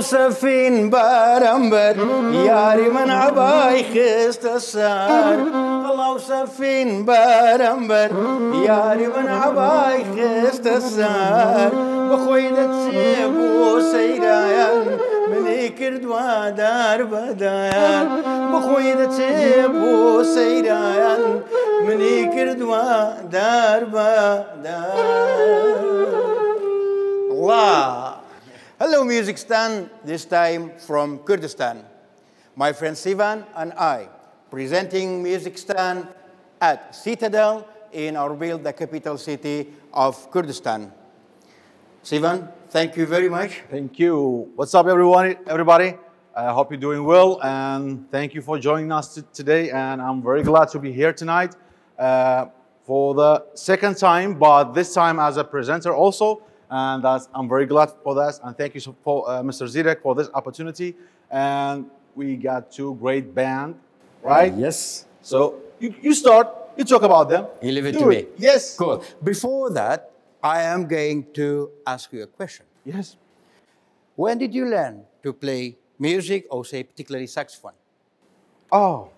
وصفين بارمبر ياري من عباي خست السار الله وصفين بارمبر ياري من عباي خست السار بخويدة سيبو سيدايان مني كردوا دار بدايان بخويدة سيبو سيدايان مني كردوا دار بدايان الله. Hello Muzikstan, this time from Kurdistan. My friend Sivan and I presenting Muzikstan at Citadel in Erbil, the capital city of Kurdistan. Sivan, thank you very much. Thank you. What's up everybody? I hope you're doing well and thank you for joining us today, and I'm very glad to be here tonight for the second time, but this time as a presenter also. And I'm very glad for that. And thank you for Mr. Zirek for this opportunity. And we got two great bands, right? Yes. So you start, you talk about them. You leave it to me. Yes. Cool. Before that, I am going to ask you a question. Yes. When did you learn to play music, or say particularly saxophone? Oh,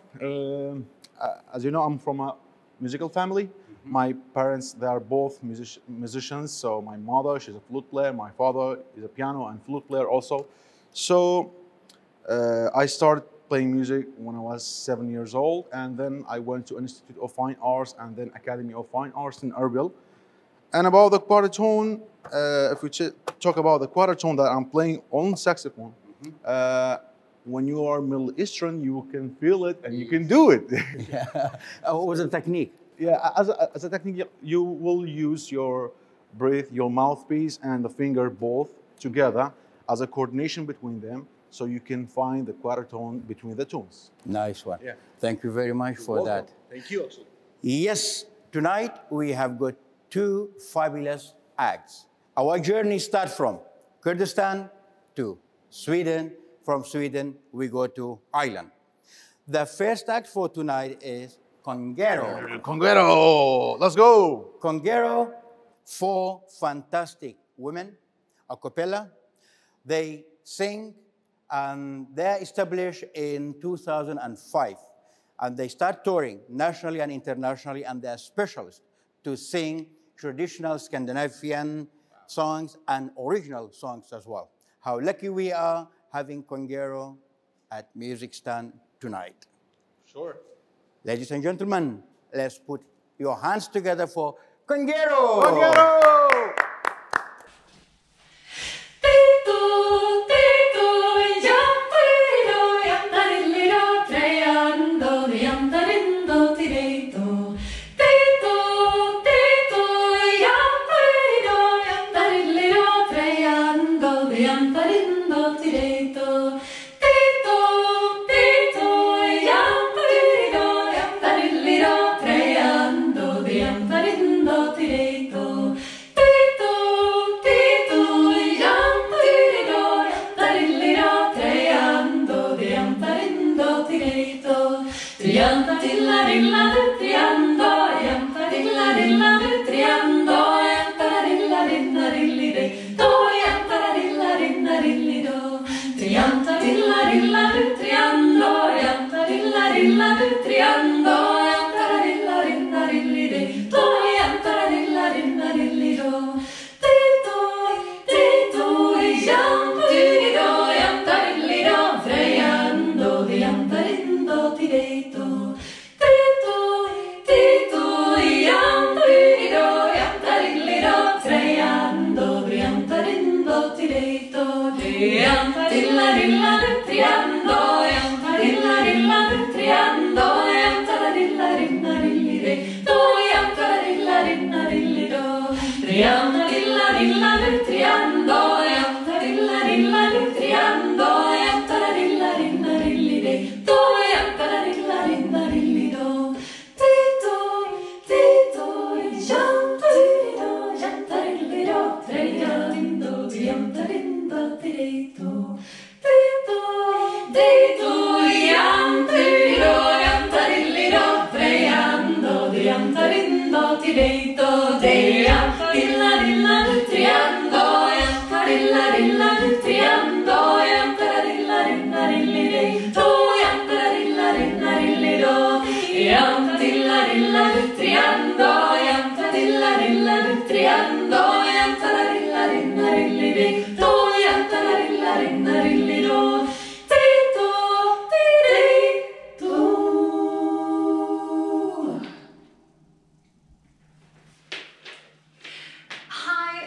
as you know, I'm from a musical family. My parents, they are both musicians. So my mother, she's a flute player. My father is a piano and flute player also. So I started playing music when I was 7 years old. And then I went to Institute of Fine Arts and then Academy of Fine Arts in Erbil. And about the quarter tone, if we talk about the quarter tone that I'm playing on saxophone, when you are Middle Eastern, you can feel it and you can do it. Yeah. What was the technique? Yeah, as a technique, you will use your breath, your mouthpiece, and the finger both together as a coordination between them, so you can find the quarter tone between the tones. Nice one. Yeah. Thank you very much for that. Thank you also. Yes, tonight we have got two fabulous acts. Our journey starts from Kurdistan to Sweden. From Sweden, we go to Ireland. The first act for tonight is Kongero. Kongero, let's go. Kongero, four fantastic women, a cappella. They sing, and they're established in 2005. And they start touring nationally and internationally, and they're specialists to sing traditional Scandinavian songs and original songs as well. How lucky we are having Kongero at Muzikstan tonight. Sure. Ladies and gentlemen, let's put your hands together for Kongero! Kongero! Triando,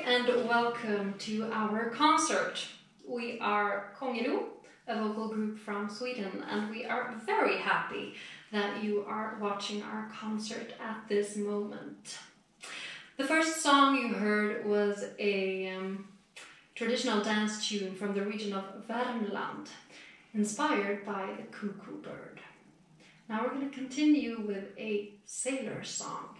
And welcome to our concert. We are Kongero, a vocal group from Sweden, and we are very happy that you are watching our concert at this moment. The first song you heard was a traditional dance tune from the region of Värmland, inspired by the cuckoo bird. Now we're going to continue with a sailor song.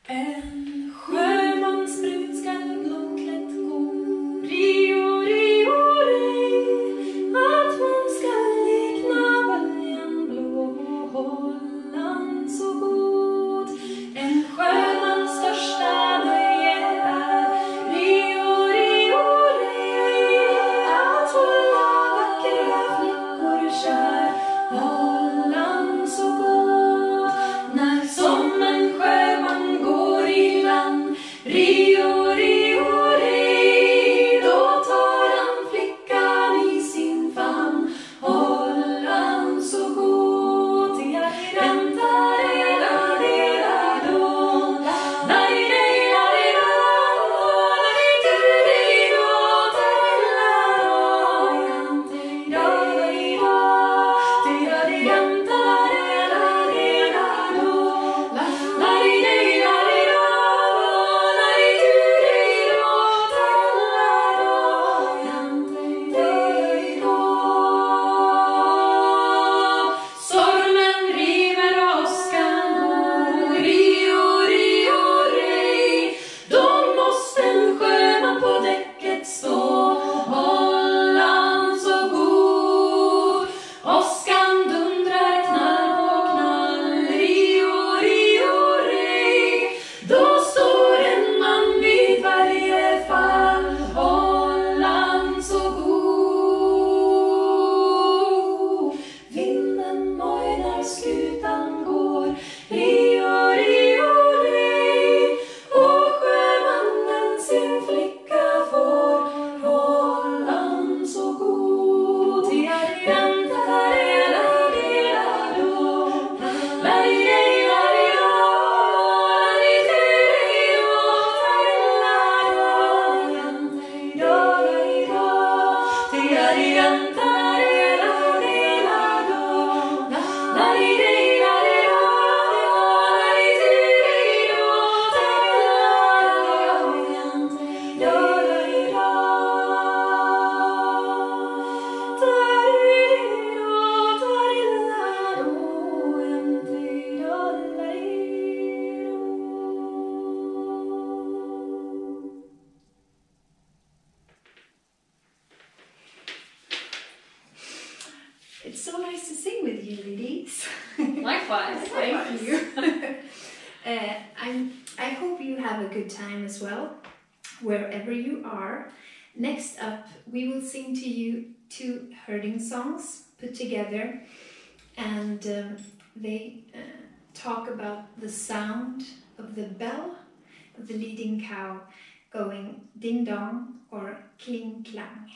En sjömans brud skall långt lätt gå, Rio, Rio, rej, att hon skall likna böljan blå och Holland så god. En sjömans största nöje är Rio, Rio, rej, att hålla vackra flickor kär, Holland så god. När som en sjöman går i land, Rio, Rio, rej, då tar han flickan i sin famn, Holland så god. Stormen river och åskan går, Rio, Rio, rej, då måste en sjöman på däcket stå, Holland så god. Åskan dundrar knall på knall, Rio, Rio, rej, då står en man vid varje fall, Holland så god. Vinden mojnar, skutan går, Rio, Rio, rej, och sjömannen sin flicka får, Holland så god. It's so nice to sing with you, ladies. Likewise. Thank you. I hope you have a good time as well, wherever you are. Next up, we will sing to you two herding songs put together, and they talk about the sound of the bell of the leading cow going ding dong or kling klang.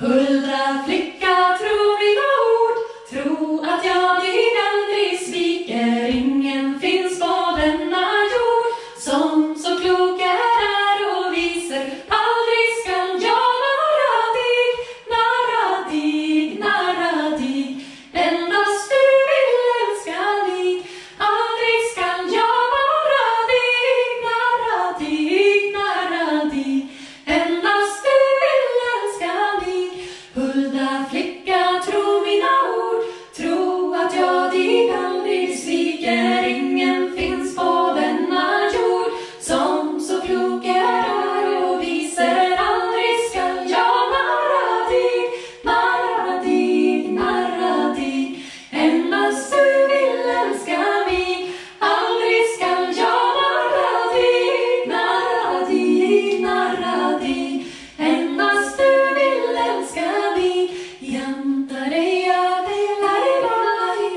Huldra flicka, tro mina ord, tro att jag dig aldrig sviker. Ingen finns på denna jord som så klok är och viser. Aldrig skall jag narra dig, narra dig, narra dig. Endast du vill älska mig. Aldrig skall jag narra dig, narra dig, narra dig. Endast du vill älska mig. Hulda flicka, tro mina ord, tro att jag dig aldrig sviker. Ingen finns på denna jord som så klok är och viser. Aldrig skall jag narra dig, narra dig, narra dig. Endast du vill älska mig. Aldrig skall jag narra dig, narra dig, narra dig. Endast du vill älska mig. Janta dig, ja, dig, la, di,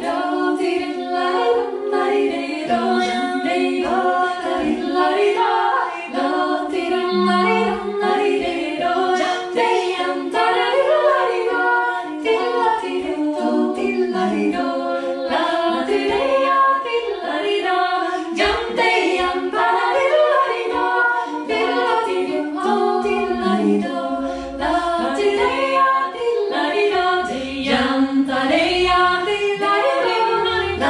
da, di, la, la, di, da, janta dig, ja, di, la, di, da, la, di, da, la, di, da, janta dig, janta dig, la, di, da, di, la, di, da, di, la, di, da, la, di, dig, ja, di, la, di, da, janta dig, janta dig, la, di, da, di, la, di, da, di, la, di, da, la, di, dig, ja, di, la, di, da, janta dig, ja, di, la, di, da, la,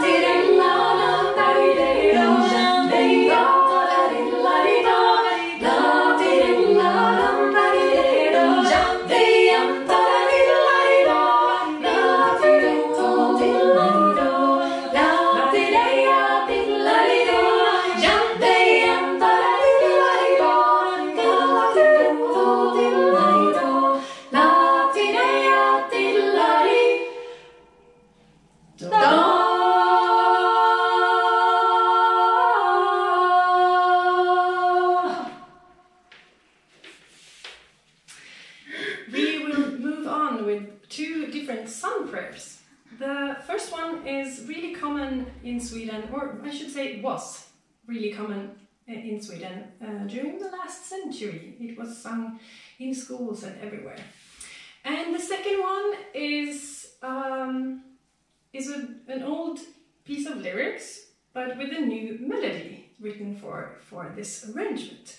di, dig, la, la, di, dig, da, janta dig, ja, di, la, di, da, la, di, dig, la, la, di, dig, da, janta dig, janta dig, la, di, da, la, di, dig, da, di, la, di, da, la, di, dig, ja, di, la, di, da, janta dig, janta dig, la, di, da, la, di, dig, da, di, la, di, da, la, di, dig, ja, di, la, di, da. We will move on with two different sun prayers. The first one is really common in Sweden, or I should say was really common in Sweden during the last century. It was sung in schools and everywhere. And the second one is an old piece of lyrics, but with a new melody written for this arrangement.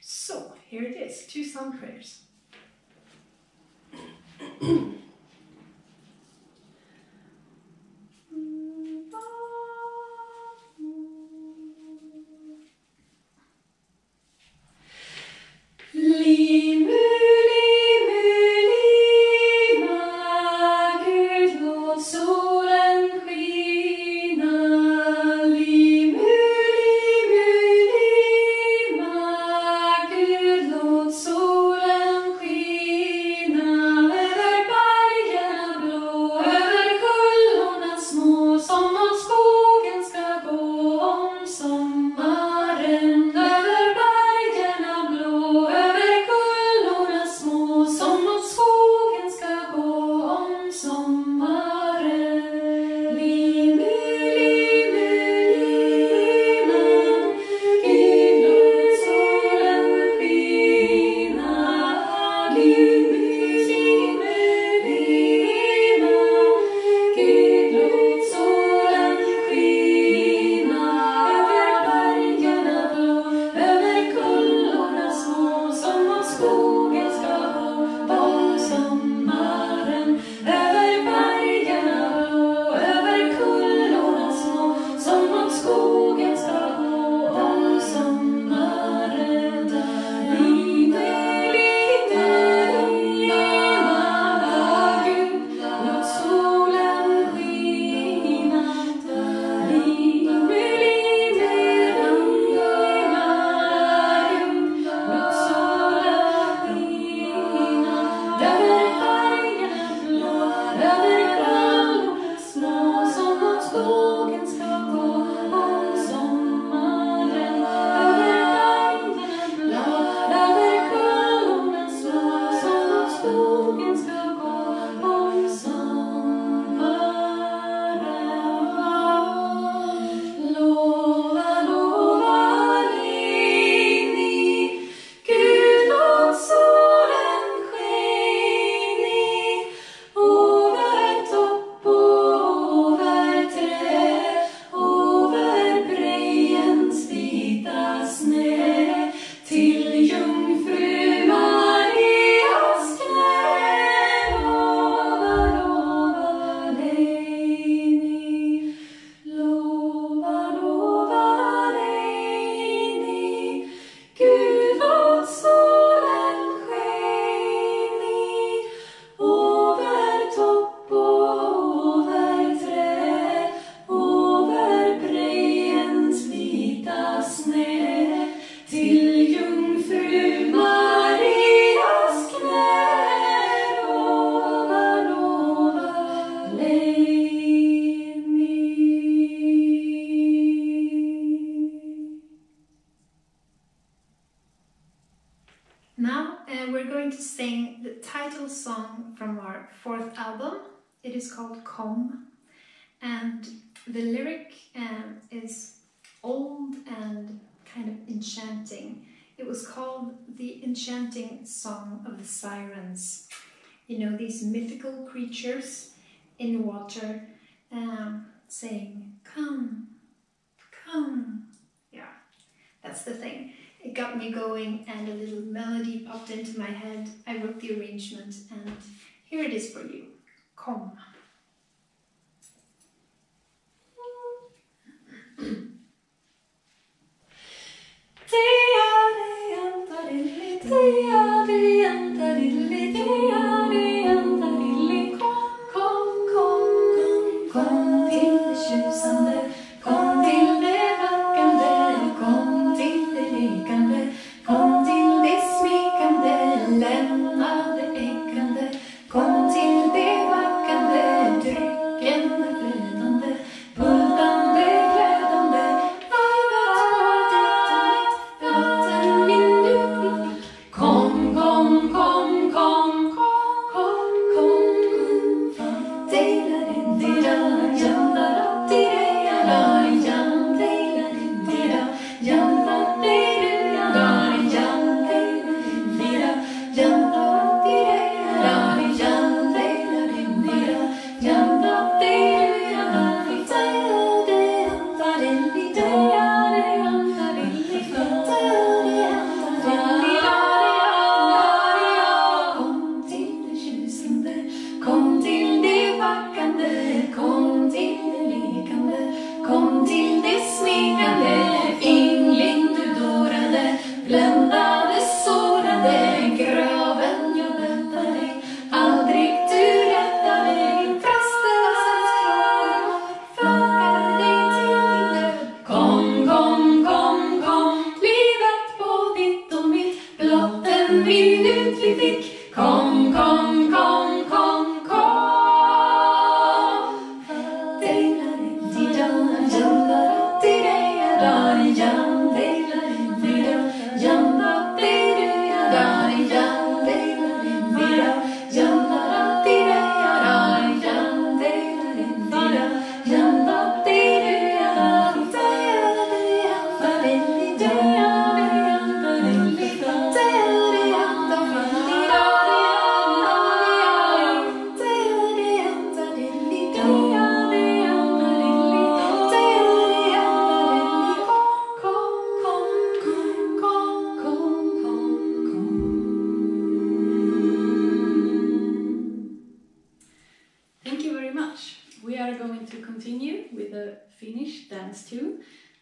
So here it is, two sun prayers. song from our 4th album. It is called Kom, and the lyric is old and kind of enchanting. It was called the Enchanting Song of the Sirens. You know, these mythical creatures in water saying, come, come. Yeah, that's the thing. It got me going and a little melody popped into my head. I wrote the arrangement and here it is for you. Kom. Kom till det tjusande, kom till det vackande, kom till det lekande, kom till det smekande, lämna det äggande, kom till det vackande, dryckande, flödande, pullande, glödande, vatten min njutning. Kom, kom, kom, kom, kom, kom, kom, dela din dela.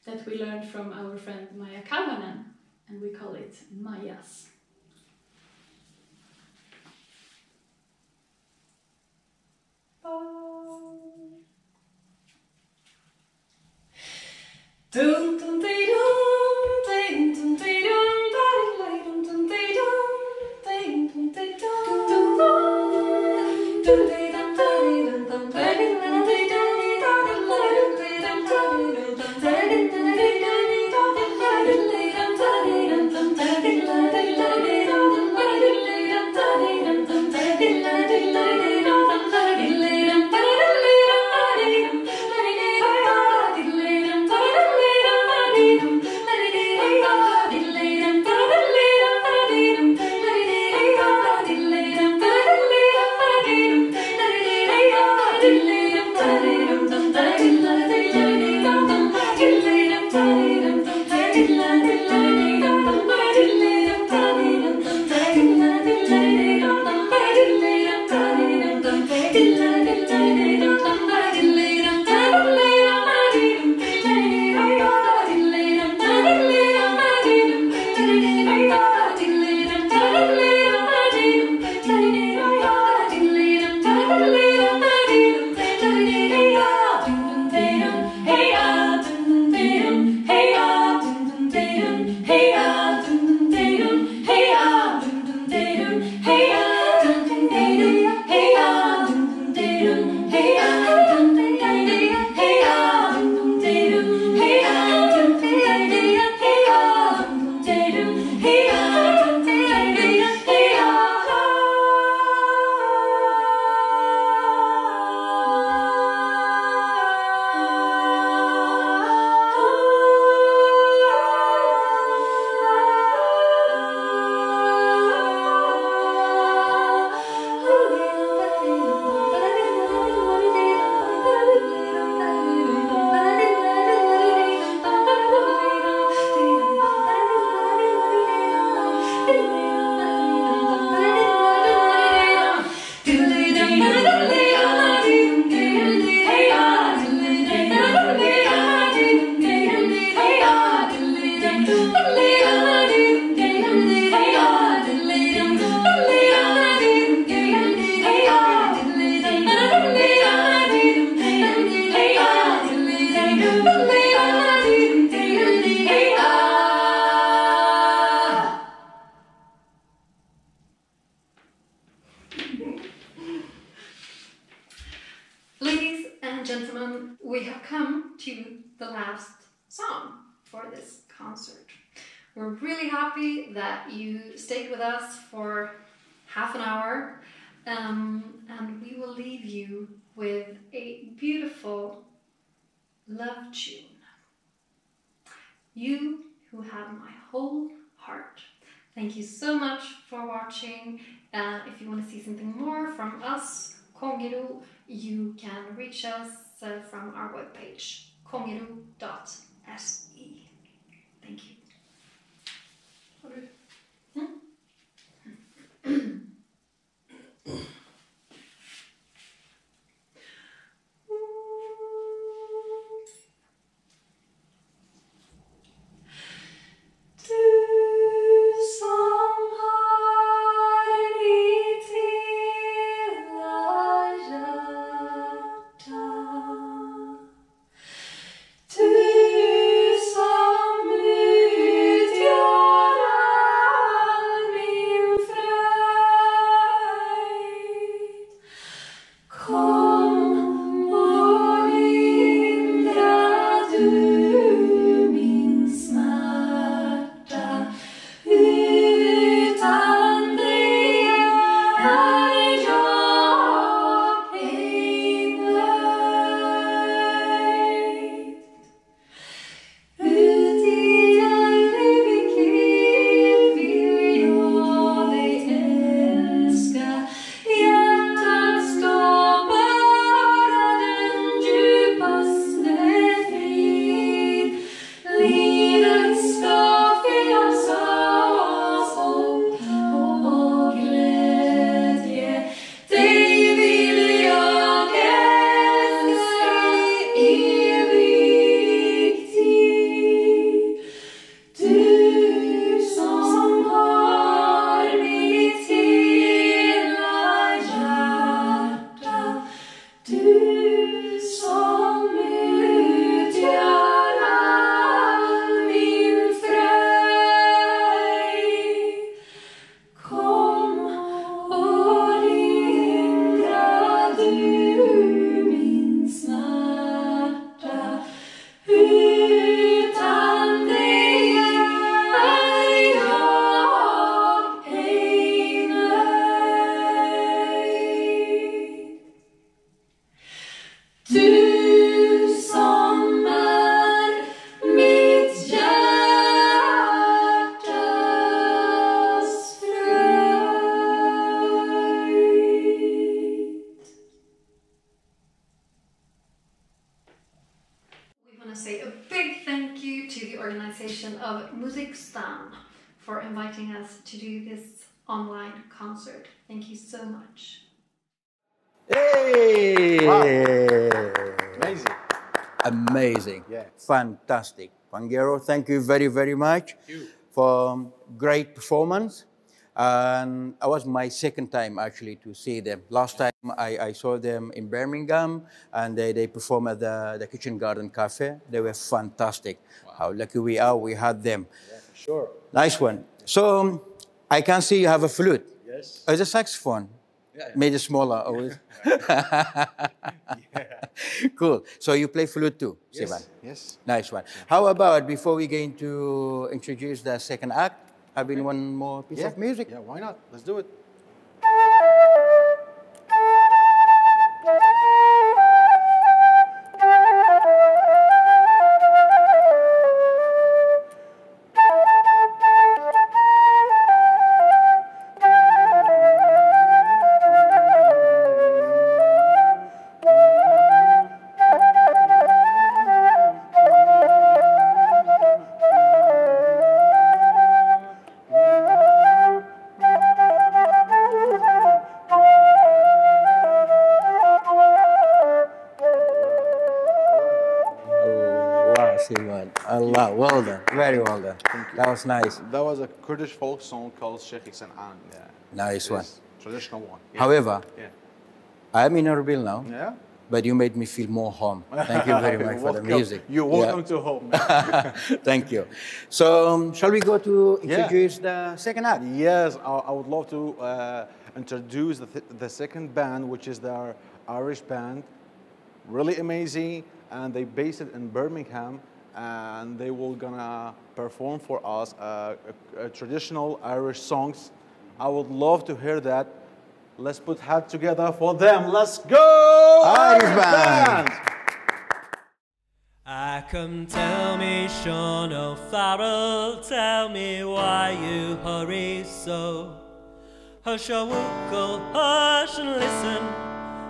That we learned from our friend Maja Kalvanen, and we call it Majas. Kom, and gentlemen, we have come to the last song for this concert. We're really happy that you stayed with us for half an hour, and we will leave you with a beautiful love tune. You who have my whole heart. Thank you so much for watching. If you want to see something more from us, Kongero, you can reach us from our webpage, kongero.se. Thank you. Of Muzikstan for inviting us to do this online concert. Thank you so much. Hey! Wow. Amazing. Amazing. Yeah. Fantastic. Kongero, thank you very, very much for great performance. And it was my second time actually to see them. Last time I saw them in Birmingham, and they performed at the Kitchen Garden Cafe. They were fantastic. Wow. How lucky we are we had them. Yeah, for sure. Nice one. So I can see you have a flute. Yes. Oh, it's a saxophone. Yeah. Made it smaller always. Cool. So you play flute too, Yes. Sivan? Yes. Nice one. How about, before we going to introduce the second act, having one more piece of music? Yeah, why not? Let's do it. Allah, well done, very well done. That was nice. That was a Kurdish folk song called Sheikh San'an. Yeah. Nice one. Traditional one. Yeah. However, Yeah. I'm in Erbil now, Yeah. but you made me feel more home. Thank you very much for the music. You're welcome to home. Thank you. So, shall we go to introduce the second act? Yes, I would love to introduce the second band, which is their Irish band, really amazing, and they based it in Birmingham, and they will gonna perform for us a traditional Irish songs. I would love to hear that. Let's put hands together for them. Let's go, Irish band. I come, tell me, Sean O'Farrell, tell me why you hurry so. Hush your wookle, hush and listen,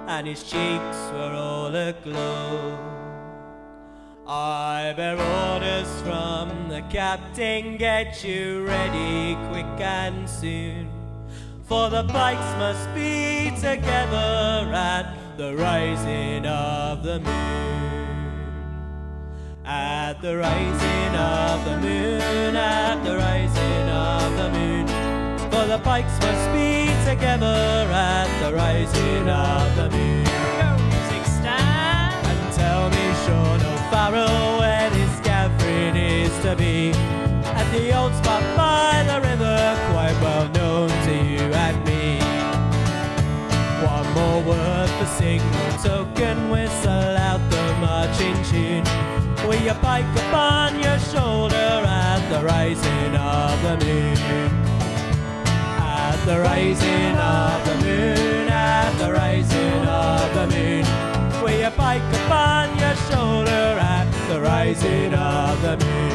and his cheeks were all aglow. I bear orders from the captain, get you ready quick and soon, for the pikes must be together at the rising of the moon. At the rising of the moon, at the rising of the moon, for the pikes must be together at the rising of the moon. Muzikstan! And tell me, Sean O'Farrell, where this gathering is to be. At the old spot by the river, quite well known to you and me. One more word for signal token, whistle out the marching tune, with your pike upon your shoulder at the rising of the moon. At the rising of the moon, at the rising of the moon, with your pike upon your shoulder at the rising of the moon.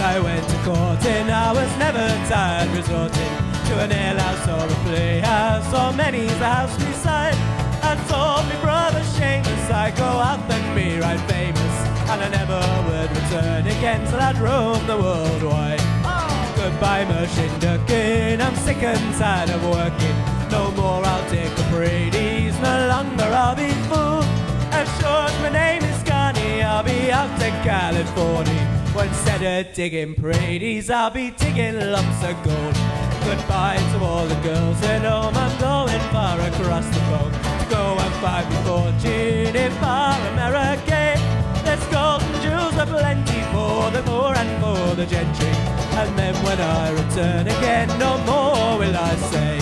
I went to court and I was never tired resorting to an alehouse or a playhouse or many's the house beside. I told me brother Seamus I'd go out and be right famous, and I never would return again till I'd roam the world wide. Oh. Goodbye Mershindukin, I'm sick and tired of working. No more I'll take the Brady's, no longer I'll be fooled. As sure as my name is Connie, I'll be out to California. Well, instead of digging Brady's, I'll be digging lumps of gold. Goodbye to all the girls at home, I'm going far across the phone to go and find me fortune in far America. There's gold and jewels aplenty for the poor and for the gentry. And then when I return again, no more will I say.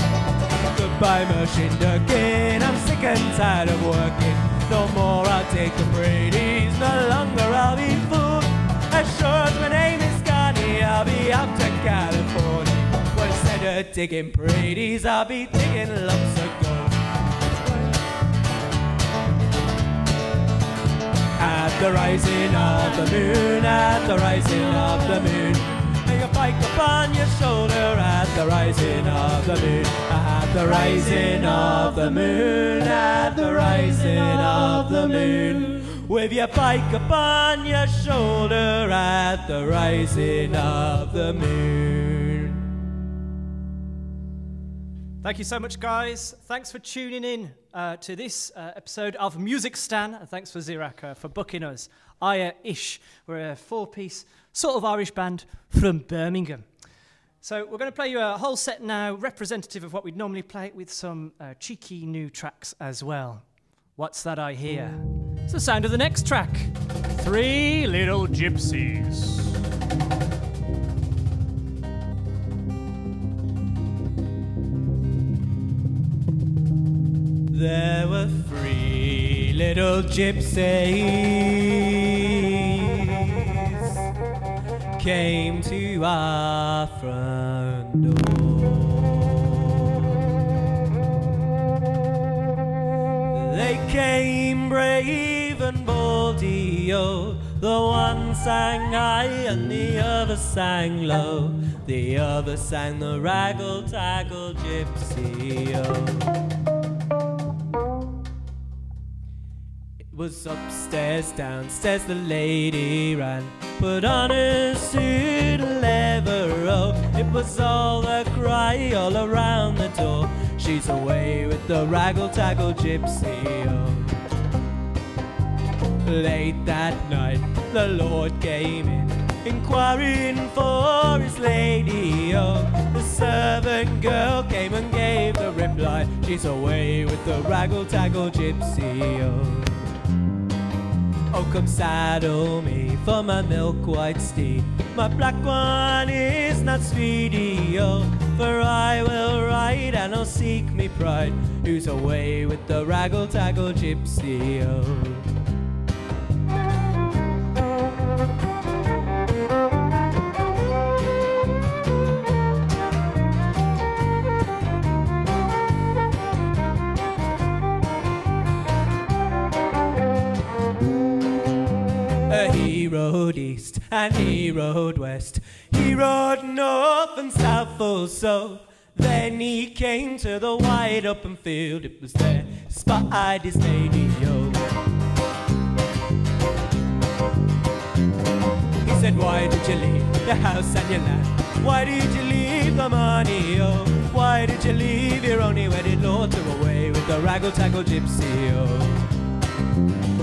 Goodbye Mershindukin, I'm sick and tired of working. No more I'll take the Brady's, no longer I'll be fooled. As sure as my name is Connie, I'll be out to California. Well, instead of digging Brady's, I'll be digging lumps of gold. At the rising of the moon, at the rising of the moon, lay a pike upon your shoulder at the rising of the moon. At the rising of the moon, at the rising of the moon, with your pike upon your shoulder at the rising of the moon. Thank you so much, guys. Thanks for tuning in to this episode of Muzikstan, and thanks for Zirak for booking us. Ire-ish. We're a four-piece sort of Irish band from Birmingham. So we're going to play you a whole set now, representative of what we'd normally play, with some cheeky new tracks as well. What's that I hear? It's the sound of the next track. Three Little Gypsies. There were three little gypsies came to our front door. They came brave and baldy-o. The one sang high and the other sang low. The other sang the raggle-taggle gypsy-o. Was upstairs, downstairs the lady ran, put on her suit of leather, oh. It was all the cry all around the door. She's away with the raggle-taggle gypsy, oh. Late that night, the Lord came in, inquiring for his lady, oh. The servant girl came and gave the reply, she's away with the raggle-taggle gypsy, oh. Oh, come saddle me for my milk-white steed. My black one is not speedy, oh. For I will ride and I'll seek me pride, who's away with the raggle-taggle gypsy, oh. He rode east and he rode west, he rode north and south also. Then he came to the wide open field, it was there he spied his lady, yo. He said, why did you leave your house and your land? Why did you leave the money, yo? Why did you leave your only wedded lord to away with the raggle-taggle gypsy, yo?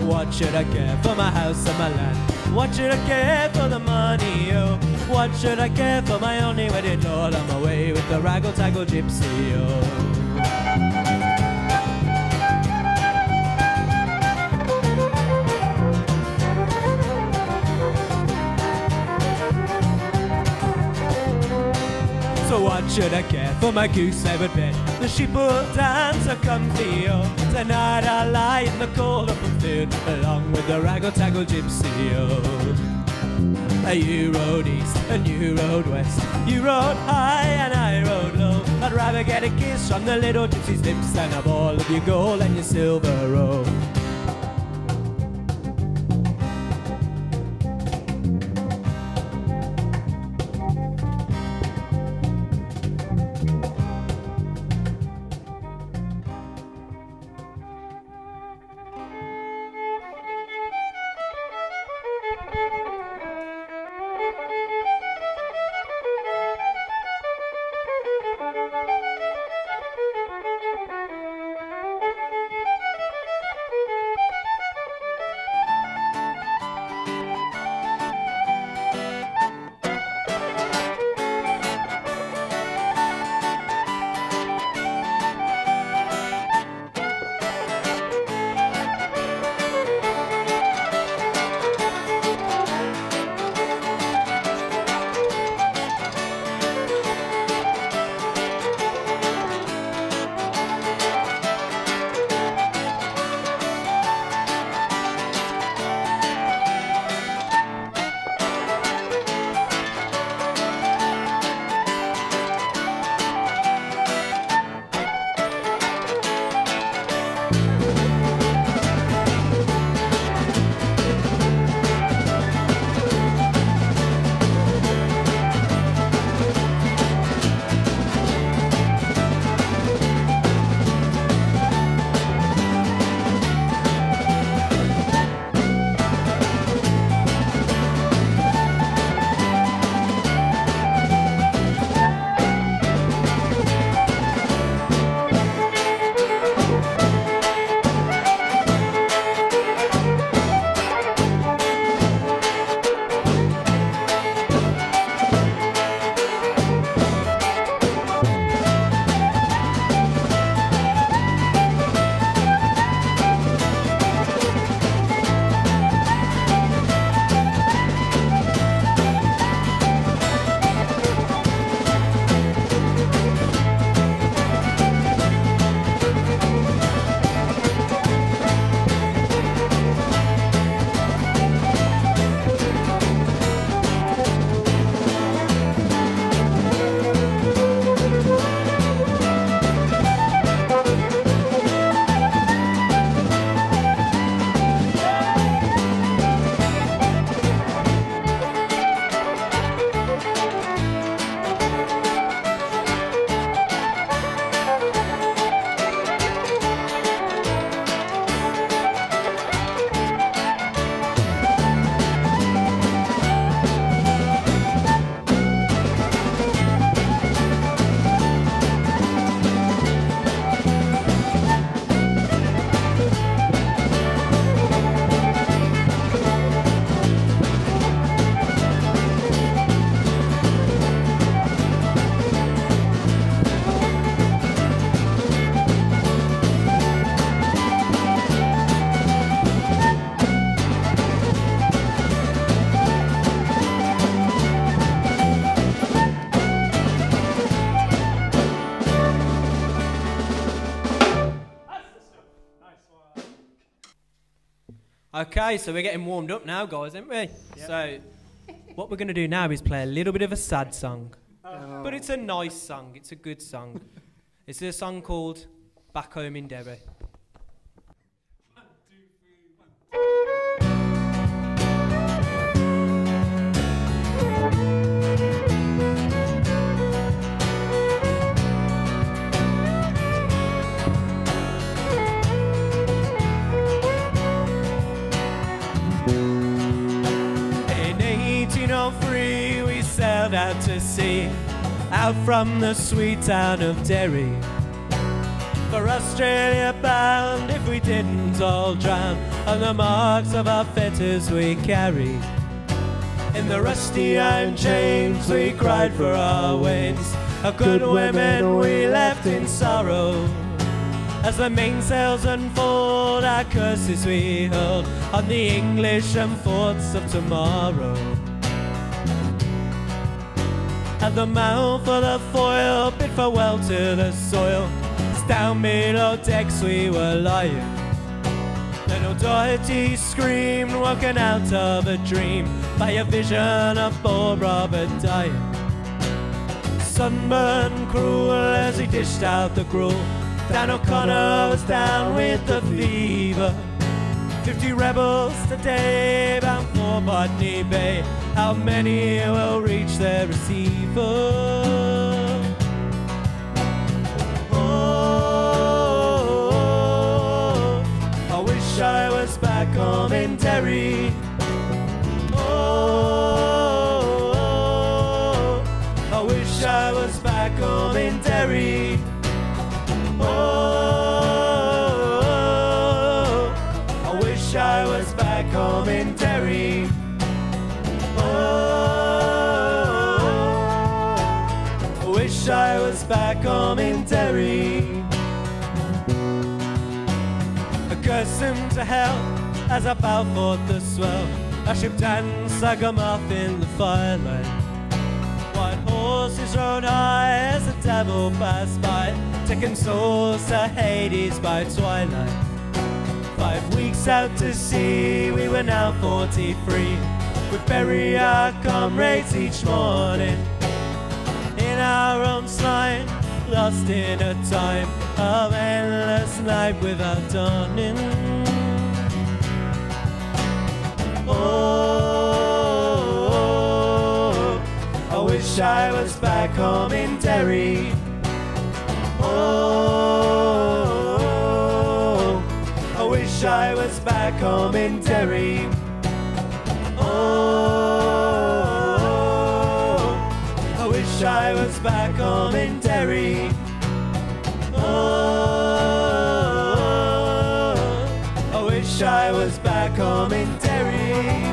What should I care for my house and my land? What should I care for the money, oh? What should I care for my only wedded lord? I'm away with the raggle-taggle gypsy, oh. So what should I care for my goose-feathered bed? The sheep will dance a comfy, oh. Tonight I'll lie in the cold open field, along with the raggle-taggle gypsy, oh. You rode east and you rode west, you rode high and I rode low. I'd rather get a kiss from the little gypsy's lips than have all of your gold and your silver, oh. Okay, so we're getting warmed up now, guys, aren't we? Yep. So, what we're going to do now is play a little bit of a sad song. Oh. But it's a nice song, it's a good song. It's a song called Back Home in Derry. 1, 2, 3, 1. We sailed out to sea, out from the sweet town of Derry, for Australia bound if we didn't all drown on the marks of our fetters we carried. In the rusty iron chains we cried for our wains, our good women we left in sorrow. As the mainsails unfold, our curses we hurled on the English and forts of tomorrow. At the mouth of the foil, bid farewell to the soil, as down below decks we were lying. Then O'Doherty screamed, woken out of a dream by a vision of poor Robert dying. Sunburned cruel as he dished out the gruel, Dan O'Connor was down with the fever. 50 rebels today bound for Botany Bay, how many will reach their receiver? Oh, I wish I was back home in Derry. Oh, I wish I was back home in Derry. I was back home in Derry. Oh, I wish I was back home in Derry. Accustomed to hell as I bow forth the swell, our ship danced like a moth in the firelight. White horses rode high as the devil passed by, taking souls to Hades by twilight. 5 weeks out to sea, we were now 43. We bury our comrades each morning in our own slime, lost in a time of endless night without dawning. Oh, I wish I was back home in Derry. Oh, I wish I was back home in Derry. Oh, I wish I was back home in Derry. Oh, I wish I was back home in Derry.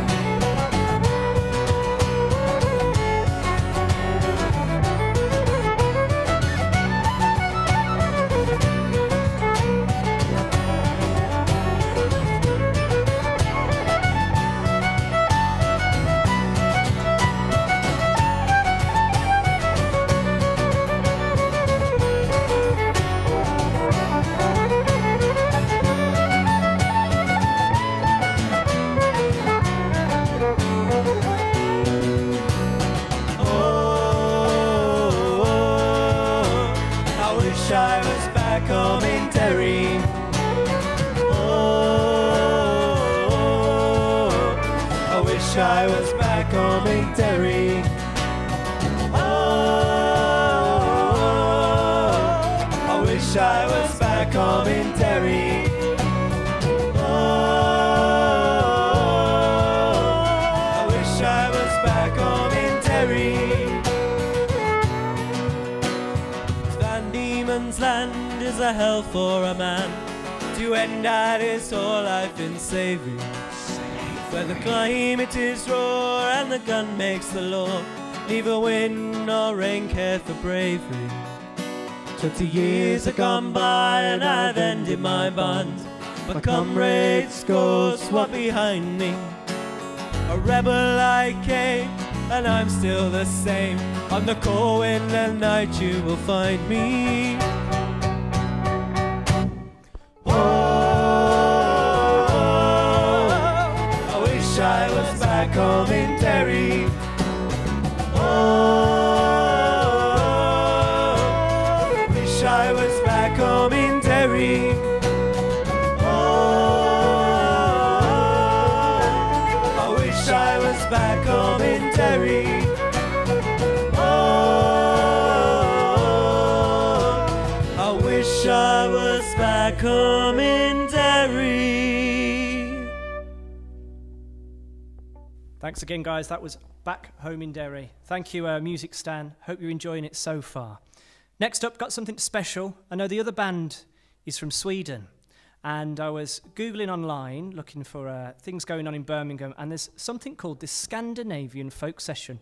I was back home in Derry. Oh, I wish I was back home in Derry. Oh, I wish I was back home in Derry. Van Diemen's Land is a hell for a man to end at his whole life in savory, where the climate is raw and the gun makes the law. Neither wind nor rain care for bravery. 20 years have gone by and I've ended my bond, but comrades ghosts what behind me. A rebel I came and I'm still the same. On the cold wind and night you will find me. Oh, back home in Derry. Oh, I wish I was back home in Derry. Oh, I wish I was back home in Derry. Thanks again, guys. That was Back Home in Derry. Thank you, Muzikstan. Hope you're enjoying it so far. Next up, got something special. I know the other band is from Sweden, and I was Googling online looking for things going on in Birmingham, and there's something called the Scandinavian Folk Session.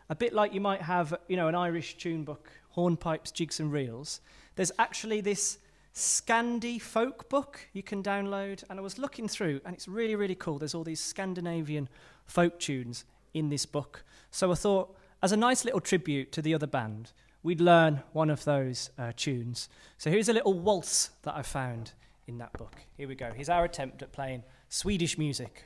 A bit like you might have, you know, an Irish tune book, hornpipes, jigs and reels. There's actually this Scandi folk book you can download, and I was looking through, and it's really, really cool. There's all these Scandinavian folk tunes in this book. So I thought, as a nice little tribute to the other band, we'd learn one of those tunes. So here's a little waltz that I found in that book. Here we go. Here's our attempt at playing Swedish music.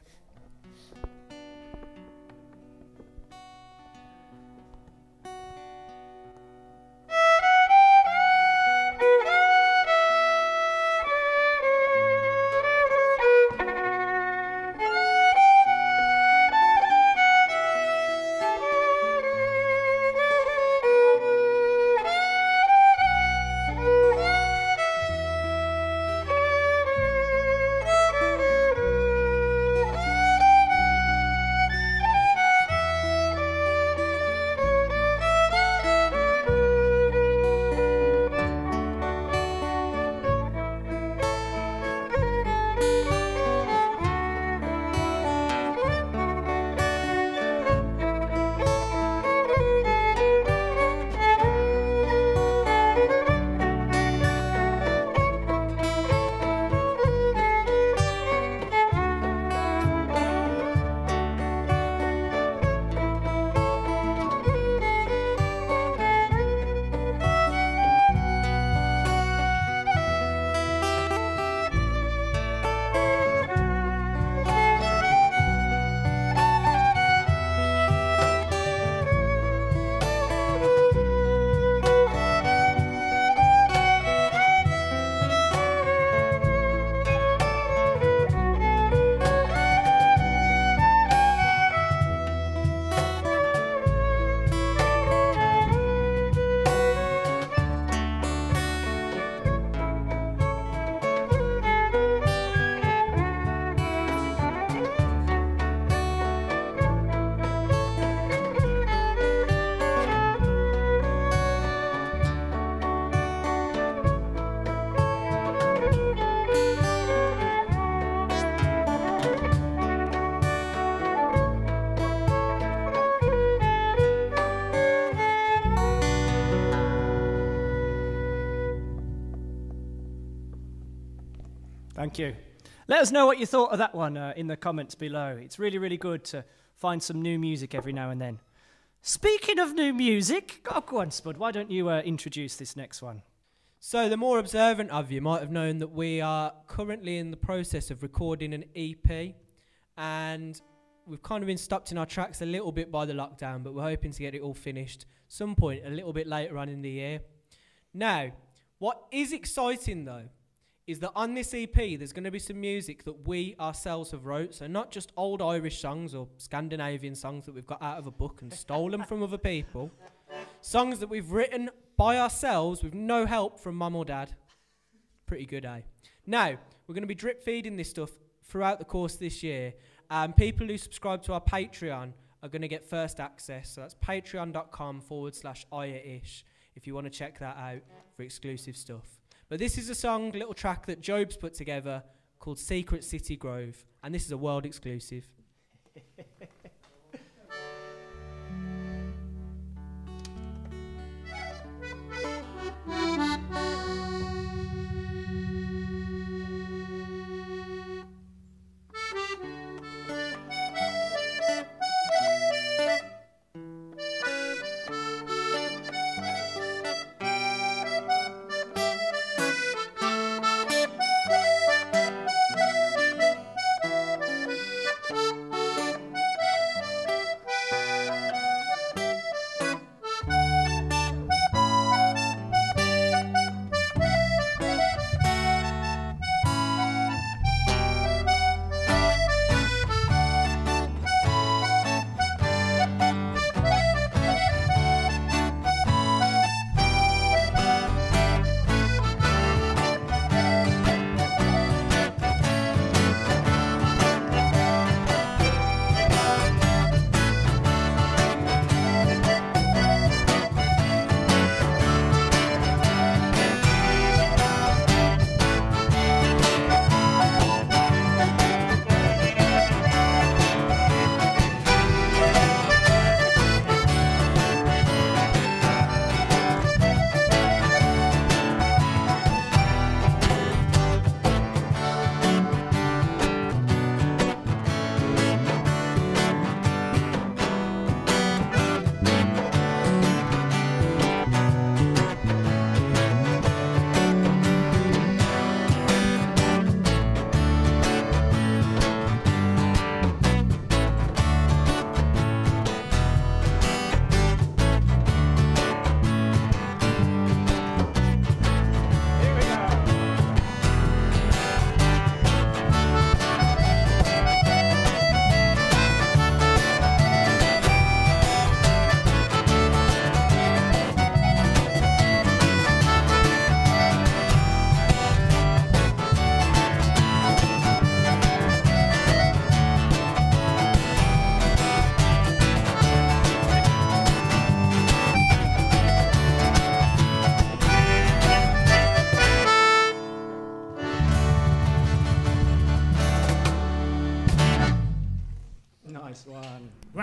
Thank you. Let us know what you thought of that one in the comments below. It's really, really good to find some new music every now and then. Speaking of new music, go on, Spud, why don't you introduce this next one? So the more observant of you might have known that we are currently in the process of recording an EP, and we've kind of been stopped in our tracks a little bit by the lockdown, but we're hoping to get it all finished some point a little bit later on in the year. Now, what is exciting though is that on this EP there's going to be some music that we ourselves have wrote, so not just old Irish songs or Scandinavian songs that we've got out of a book and stolen from other people. Songs that we've written by ourselves with no help from mum or dad. Pretty good, eh? Now, we're going to be drip feeding this stuff throughout the course of this year. People who subscribe to our Patreon are going to get first access. So that's patreon.com/Ire-ish if you want to check that out for exclusive stuff. But this is a song, little track that Job's put together called Secret City Grove. And this is a world exclusive.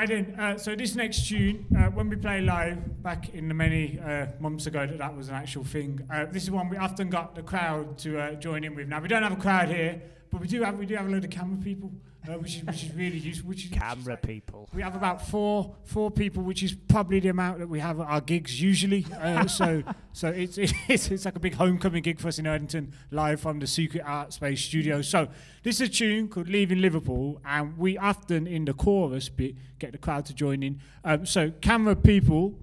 Right then, so this next tune, when we play live, back in the many months ago that was an actual thing, this is one we often got the crowd to join in with. Now, we don't have a crowd here, but we do have a load of camera people, which is really useful. Camera people. We have about four people, which is probably the amount that we have at our gigs usually. So it's like a big homecoming gig for us in Erdington, live from the Secret Art Space studio. So this is a tune called Leaving Liverpool, and we often in the chorus bit get the crowd to join in. So camera people,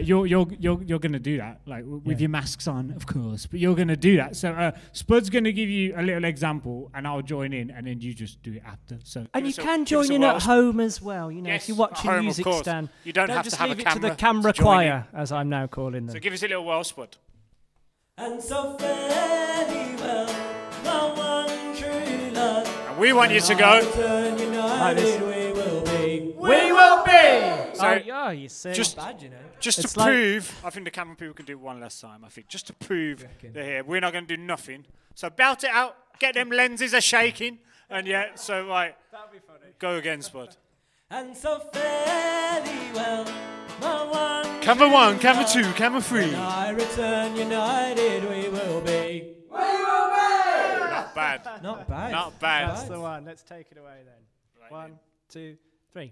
you're gonna do that, like with your masks on, of course, but you're gonna do that. So Spud's gonna give you a little example, and I'll join in, and then you just do it after. So and you can join in at home as well. You know, yes, if you're watching Muzikstan, you don't have just to have leave a it to the camera camera choir, as I'm now calling them. So give us a little whirl, Spud. And so fairly well, my one true love. And we want you to go. We will be. We will be. So you see. just Bad, you know. Just It's to like- prove, I think the camera people can do it one last time, I think, just to prove they're here. We're not going to do nothing. So belt it out, get them lenses are shaking, and yeah, so right, That'd be funny. go again, Spud. And so fairly well, my one. Camera one, camera two, camera three. When I return united, we will be. Not bad, Not bad. not bad. That's the one. Let's take it away then. Right 1, 2, 3.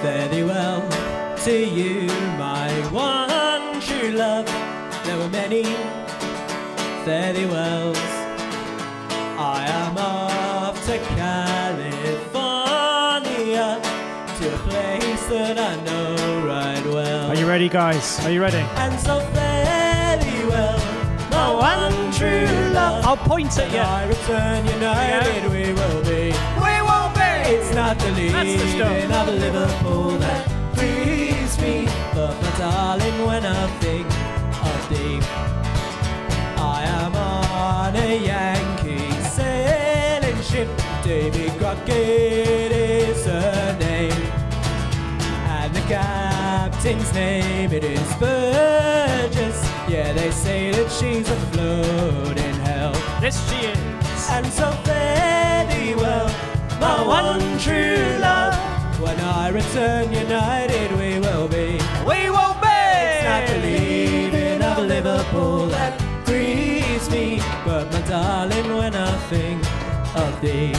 Fairly well to you, my one true love. There were many fairly wells. I am off to California, to a place that I know right well. Are you ready, guys? Are you ready? And so fairly well, my one true love. I'll point at When you. I return united, we will be. We will be. It's not the leaving of Liverpool that grieves me, but my darling, when I think of thee, I am on a Yankee sailing ship. Davy Crockett is her name, and the captain's name it is Burgess. Yeah, they say that she's afloat in hell. This she is. And so fairly well, my one true love. When I return united, we will be. We will be. It's not the leaving of Liverpool that grieves me, but my darling, when I think of thee.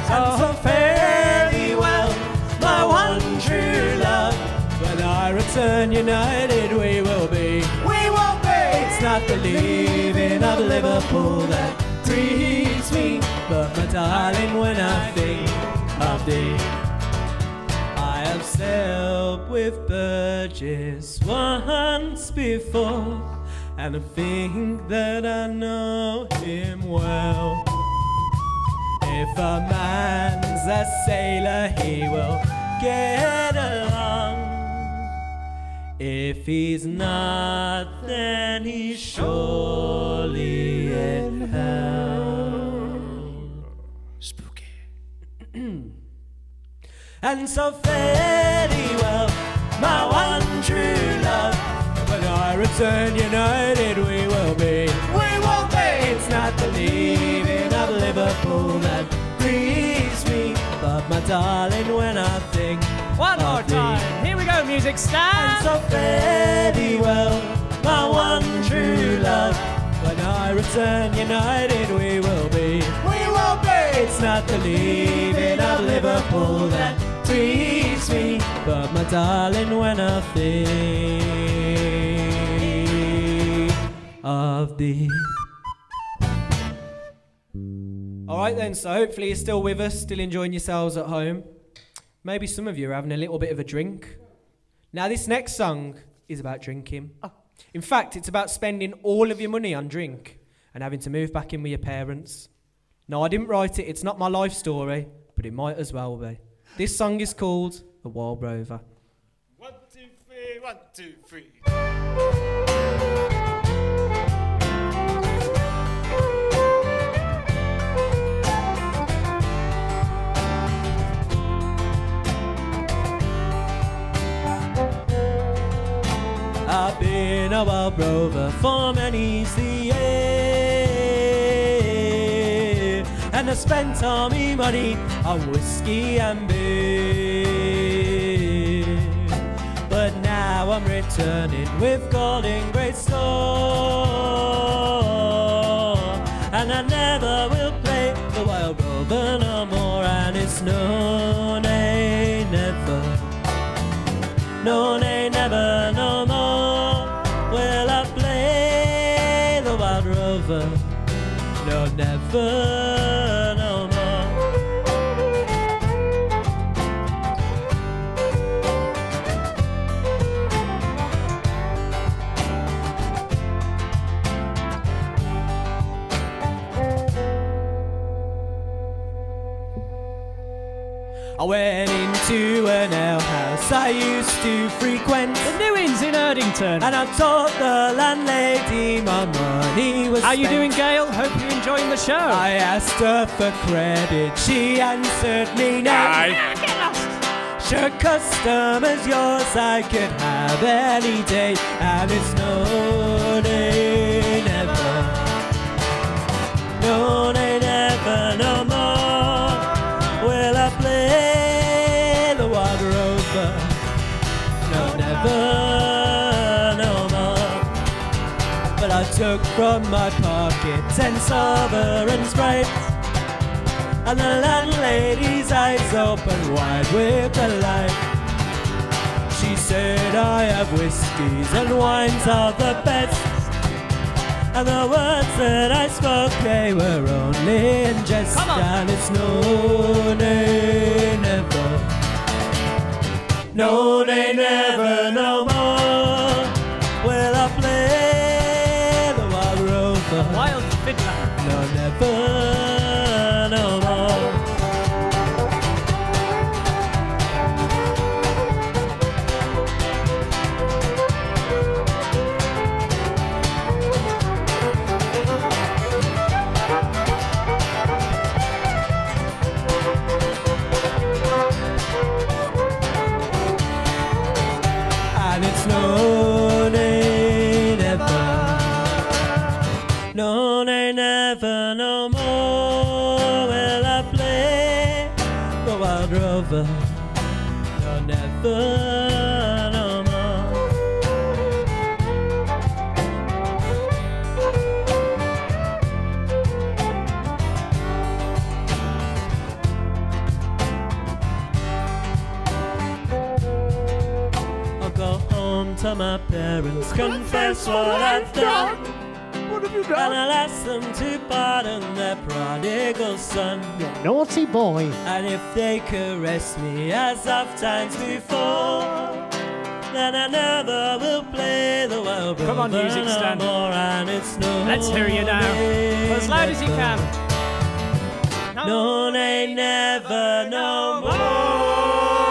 And so fairly well, my one true love. When I return united, we will be. We will be. It's not the leaving of Liverpool that grieves me, but my darling, when I think of thee. I have sailed with Burgess once before, and I think that I know him well. If a man's a sailor, he will get along. If he's not, then he's surely in hell. Spooky. And so fairly well, my one true love. When I return united, we will be. We will be. It's not the leaving of Liverpool that grieves me, but my darling, when I think One more of thee. time. Here we go, Muzikstan. And so fairly well, my one true love. When I return united, we will be. We will be. It's not the leaving of Liverpool that grieves me, but my darling, when I think of thee. All right then, so hopefully you're still with us, still enjoying yourselves at home. Maybe some of you are having a little bit of a drink. Now this next song is about drinking. In fact, it's about spending all of your money on drink and having to move back in with your parents. No, I didn't write it, it's not my life story, but it might as well be. This song is called The Wild Rover. 1, 2, 3, 1, 2, 3. I've been a wild rover for many's the year, and I spent all me money on whiskey and beer. But now I'm returning with gold in great store, and I never will play the wild rover no more. And it's no, nay, never, no, nay, never, no more will I play the wild rover. No, never, no more. I went into an alehouse I used to frequent, The Newins in Erdington. and I told the landlady my money was How you spent. doing, Gail? Hope you're enjoying the show. I asked her for credit, she answered me no. Get lost. Sure, customers yours I could have any day, and it's no day, never, no day, never, no more will I play the wild rover. No, never, no more. But I took from my pocket 10 sovereigns bright, and the landlady's eyes opened wide with delight. She said, I have whiskies and wines of the best, and the words that I spoke, they were only in jest. Come on. And it's no, nay, never, no, nay, never, no more will I play the wild rover. Wild fiddler. No, never, no more. And it's no, nay, never, no, nay, never, no more will I play the wild rover. No, never, no more. I'll go home to my parents, confess what I've done. What have you And I'll ask them to pardon their prodigal son. You naughty boy. And if they caress me as oft times before, then I never will play the wild Come on, rover Muzikstan. no more. And it's no, Let's hear you now. As loud as you can. No, nay, never, no more.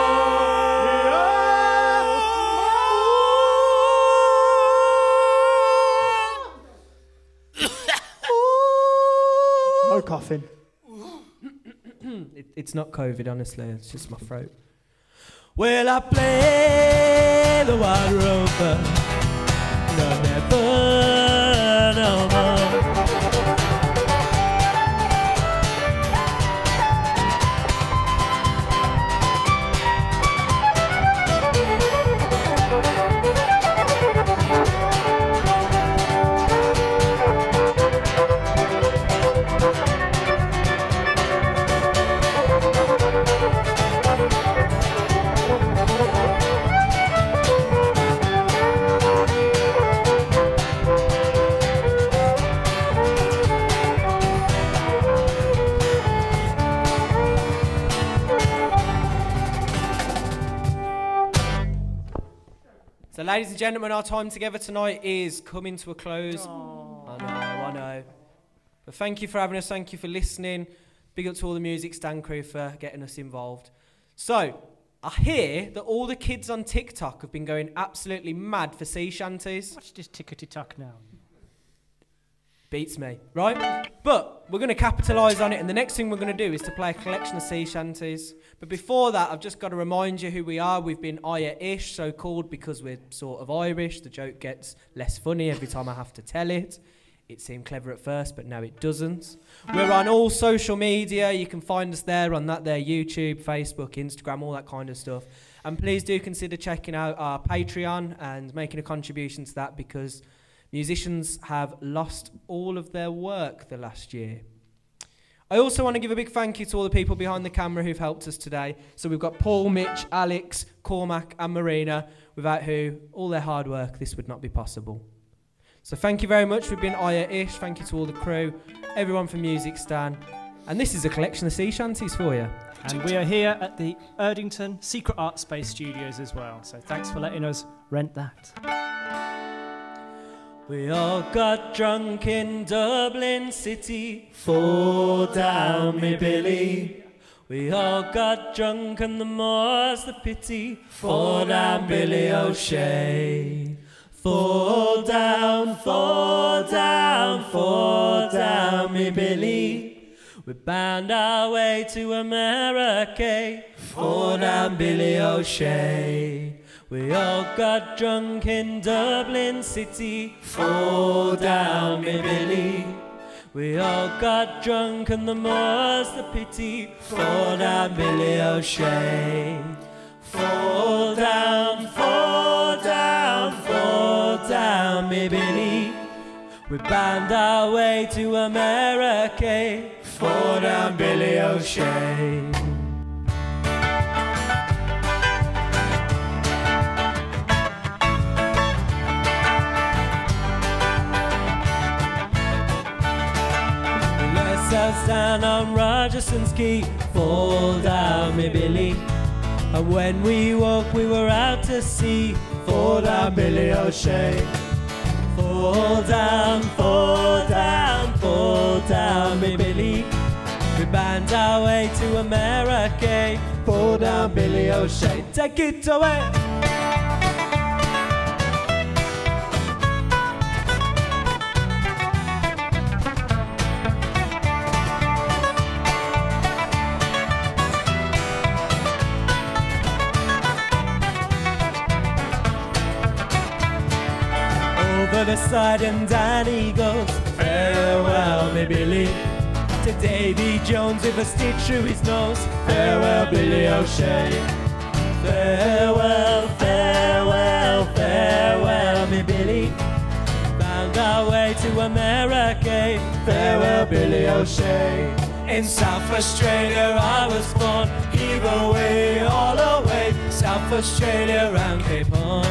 No coughing. It's not COVID, honestly, it's just my throat. Will I play the wild rover? No, never, no more. So, ladies and gentlemen, our time together tonight is coming to a close. I know. But thank you for having us. Thank you for listening. Big up to all the Muzikstan crew for getting us involved. So, I hear that all the kids on TikTok have been going absolutely mad for sea shanties. Watch this tickety-tock now. Beats me, right? But we're going to capitalise on it, and the next thing we're going to do is to play a collection of sea shanties. But before that, I've just got to remind you who we are. We've been Ire-ish, so called because we're sort of Irish. The joke gets less funny every time I have to tell it. It seemed clever at first, but now it doesn't. We're on all social media. You can find us there on that there YouTube, Facebook, Instagram, all that kind of stuff. And please do consider checking out our Patreon and making a contribution to that, because musicians have lost all of their work the last year. I also want to give a big thank you to all the people behind the camera who've helped us today. So we've got Paul, Mitch, Alex, Cormac and Marina, without who, all their hard work, this would not be possible. So thank you very much for being Ire-ish. Thank you to all the crew, everyone from Muzikstan. And this is a collection of sea shanties for you. And we are here at the Erdington Secret Art Space Studios as well. So thanks for letting us rent that. We all got drunk in Dublin City, fall down me Billy. We all got drunk and the more's the pity, fall down Billy O'Shea. Fall down, fall down, fall down me Billy. We bound our way to America, fall down Billy O'Shea. We all got drunk in Dublin City, fall down me Billy. We all got drunk and the more's the pity, fall down Billy O'Shea. Fall down, fall down, fall down me Billy. We bound our way to America, fall down Billy O'Shea. Ourselves down on Rogerson's Quay, fall down me Billy. And when we woke we were out to sea, fall down Billy O'Shea. Fall down, fall down, fall down me Billy. We bound our way to America, fall down Billy O'Shea. Take it away. Over the side and Danny goes, farewell me Billy. To Davy Jones with a stitch through his nose, farewell Billy O'Shea. Farewell, farewell, farewell me Billy. Found our way to America, farewell Billy O'Shea. In South Australia I was born, heave away, all away, South Australia round Cape Horn.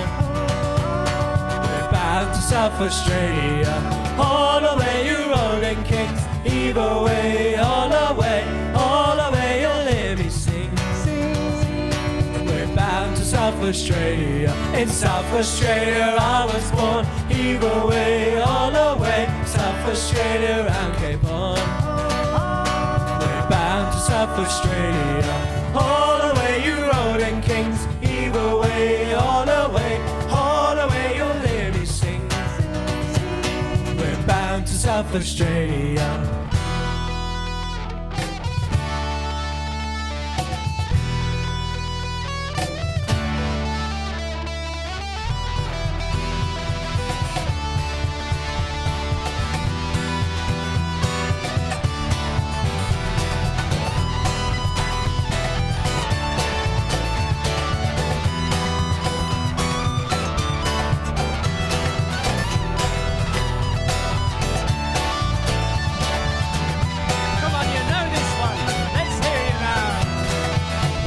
To South Australia, all the way you rolling kings, heave away, all the way you'll hear me sing. We're bound to South Australia, in South Australia I was born, heave away, all the way, South Australia round Cape Horn. We're bound to South Australia, all the way you rolling kings, heave away, all the way you'll hear me sing. We're bound to South Australia.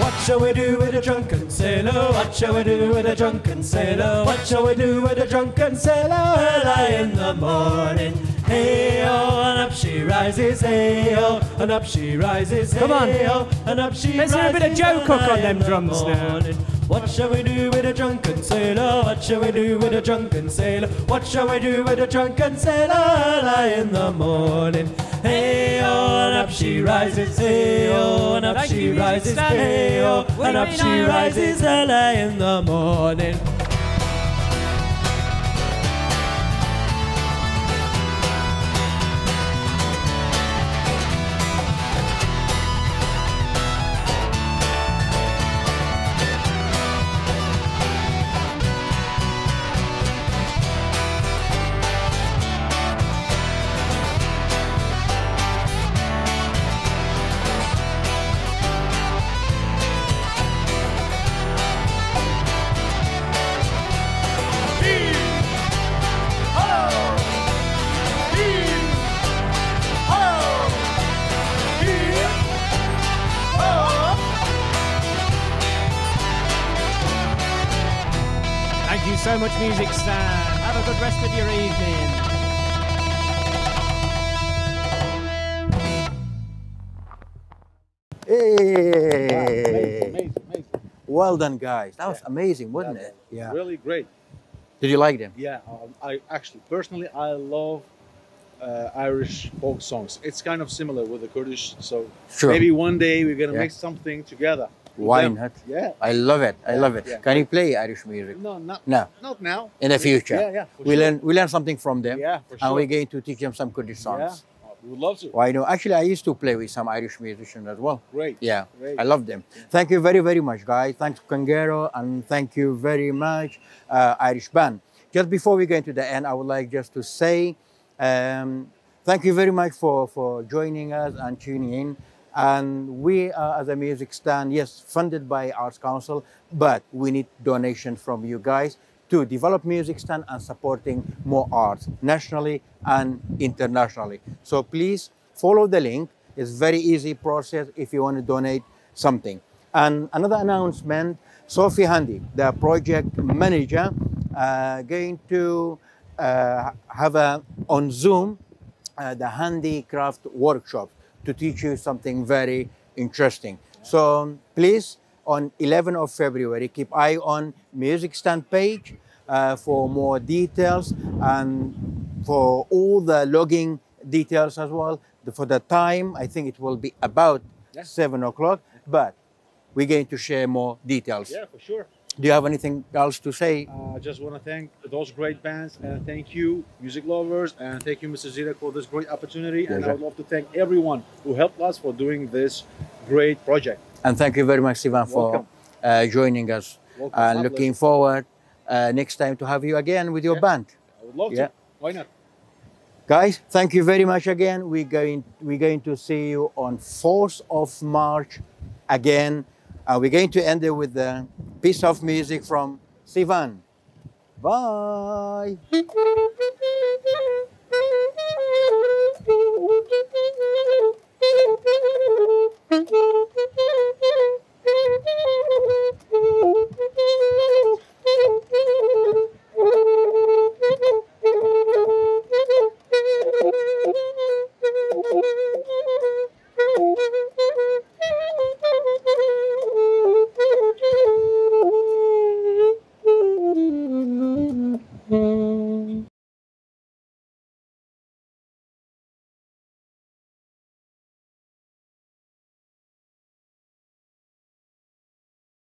What shall we do with a drunken sailor? What shall we do with a drunken sailor? What shall we do with a drunken sailor? Early in the morning, hey-oh, and up she rises, hey-oh, and up she rises, hey-oh, and up she rises. Let's do a bit of Joe Cook on them drums now. What shall we do with a drunken sailor? What shall we do with a drunken sailor? What shall we do with a drunken sailor? Early in the morning, hey-oh, and up up she rises, hey-oh, and up she rises, hey-oh, and up she rises early in the morning. Thank you so much, Muzikstan. Have a good rest of your evening. Hey! Amazing. Well done, guys. That was amazing, wasn't it? Yeah. Really great. Did you like them? Yeah, I actually, personally, I love Irish folk songs. It's kind of similar with the Kurdish, so Sure. maybe one day we're gonna Yeah. make something together. with Why them. not? Yeah. I love it. I love it. Yeah. Can you play Irish music? No, No. not now. In the future. Yeah, for we sure. learn something from them. Yeah, for And sure. we're going to teach them some Kurdish songs. Yeah, we would love to. Why no? Actually, I used to play with some Irish musicians as well. Great. Yeah, Great. I love them. Thank you very, very much, guys. Thanks, Kongero, and thank you very much, Irish band. Just before we go into the end, I would like just to say thank you very much for joining us and tuning in. And we are, as a Muzikstan, yes, funded by Arts Council, but we need donations from you guys to develop Muzikstan and supporting more arts nationally and internationally. So please follow the link. It's very easy process if you want to donate something. And another announcement, Sophie Handy, the project manager, going to have on Zoom the handicraft workshop to teach you something very interesting. So please, on 11th of February, keep eye on Muzikstan page for more details and for all the logging details as well. For the time, I think it will be about 7 o'clock, but we're going to share more details. Yeah, for sure. Do you have anything else to say? I just want to thank those great bands, and thank you, music lovers, and thank you, Mr. Zira, for this great opportunity. And I would love to thank everyone who helped us for doing this great project. And thank you very much, Sivan, for joining us. Welcome. And My looking forward next time to have you again with your band. I would love to. Why not? Guys, thank you very much again. We're going to see you on 4th of March again. We're going to end it with a piece of music from Sivan. Bye.